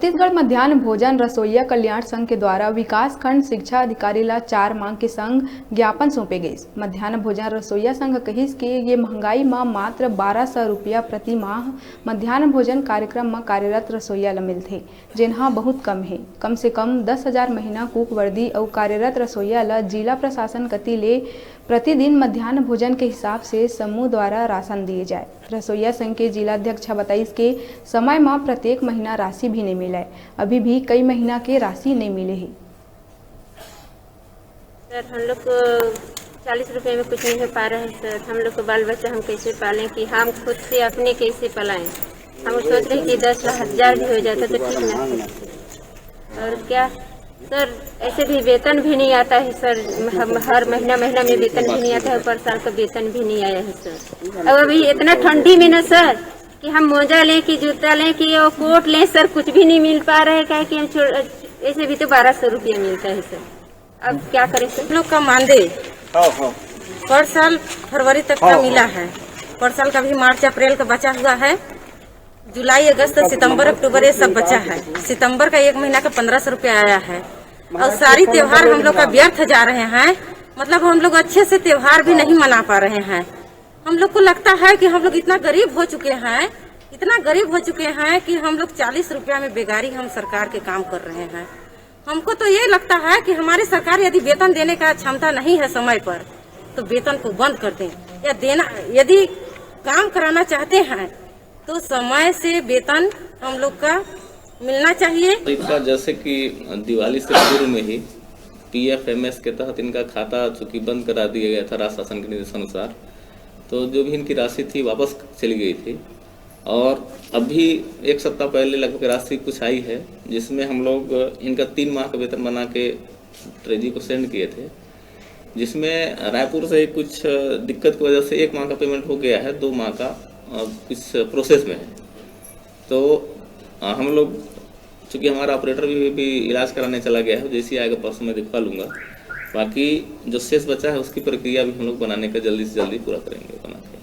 छत्तीसगढ़ मध्यान्ह भोजन रसोइया कल्याण संघ के द्वारा विकास खंड शिक्षा अधिकारी ला 4 मांग के संग ज्ञापन सौंपे गए। मध्यान्ह भोजन रसोइया संघ कहिस कि ये महंगाई में मात्र 1200 रुपया प्रति माह मध्यान्ह भोजन कार्यक्रम में कार्यरत रसोइया ला मिलथे, जेनहा बहुत कम है। कम से कम 10,000 महीना कुक वर्दी और कार्यरत रसोइया ला जिला प्रशासन कति ले प्रतिदिन मध्यान्ह भोजन के हिसाब से समूह द्वारा राशन दिए जाए। रसोइया संघ के जिलाध्यक्ष बताइस के समय में प्रत्येक महीना राशि भी नहीं मिला है, अभी भी कई महीना के राशि नहीं मिले है। सर हम लोग को 40 रुपए में कुछ नहीं हो पा रहा है सर। हम लोग को बाल बच्चा हम कैसे पालें कि हम खुद से अपने कैसे पलाएं। हम सोच रहे कि 10,000 भी हो जाता तो ठीक ना। और क्या सर, ऐसे भी वेतन भी नहीं आता है सर। हर महीना में वेतन भी नहीं आता है, ऊपर साल का वेतन भी नहीं आया है सर। अब अभी इतना ठंडी में ना सर कि हम मोजा लें कि जूता लें कि वो कोट लें सर, कुछ भी नहीं मिल पा रहा है। क्या कि हम ऐसे भी तो 1200 रुपया मिलता है सर। अब क्या करें सर। हम लोग का मानदेय पर साल फरवरी तक का मिला है। पर साल का भी मार्च अप्रैल का बचा हुआ है। जुलाई अगस्त सितंबर अक्टूबर ये सब बचा है। सितंबर का 1 महीना का 1500 रुपया आया है। और सारी त्योहार हम लोग का व्यर्थ जा रहे हैं। मतलब हम लोग अच्छे से त्योहार भी नहीं मना पा रहे हैं। हम लोग को लगता है कि हम लोग इतना गरीब हो चुके हैं कि हम लोग 40 रुपया में बेगारी हम सरकार के काम कर रहे हैं। हमको तो ये लगता है कि हमारी सरकार यदि वेतन देने का क्षमता नहीं है समय पर, तो वेतन को बंद कर दें या देना। यदि काम कराना चाहते हैं तो समय से वेतन हम लोग का मिलना चाहिए। इनका जैसे कि दिवाली से पूर्व में ही PFMS के तहत इनका खाता चूंकि बंद करा दिया गया था राज्य शासन के निर्देशानुसार, तो जो भी इनकी राशि थी वापस चली गई थी। और अभी 1 सप्ताह पहले लगभग राशि कुछ आई है, जिसमें हम लोग इनका 3 माह का वेतन बना के ट्रेजी को सेंड किए थे, जिसमें रायपुर से कुछ दिक्कत की वजह से 1 माह का पेमेंट हो गया है, 2 माह का कुछ प्रोसेस में है। तो हम लोग चूँकि हमारा ऑपरेटर भी इलाज कराने चला गया है, जैसे आएगा परसों मैं दिखवा लूँगा। बाकी जो शेष बचा है उसकी प्रक्रिया भी हम लोग बनाने का जल्दी से जल्दी पूरा करेंगे बना के।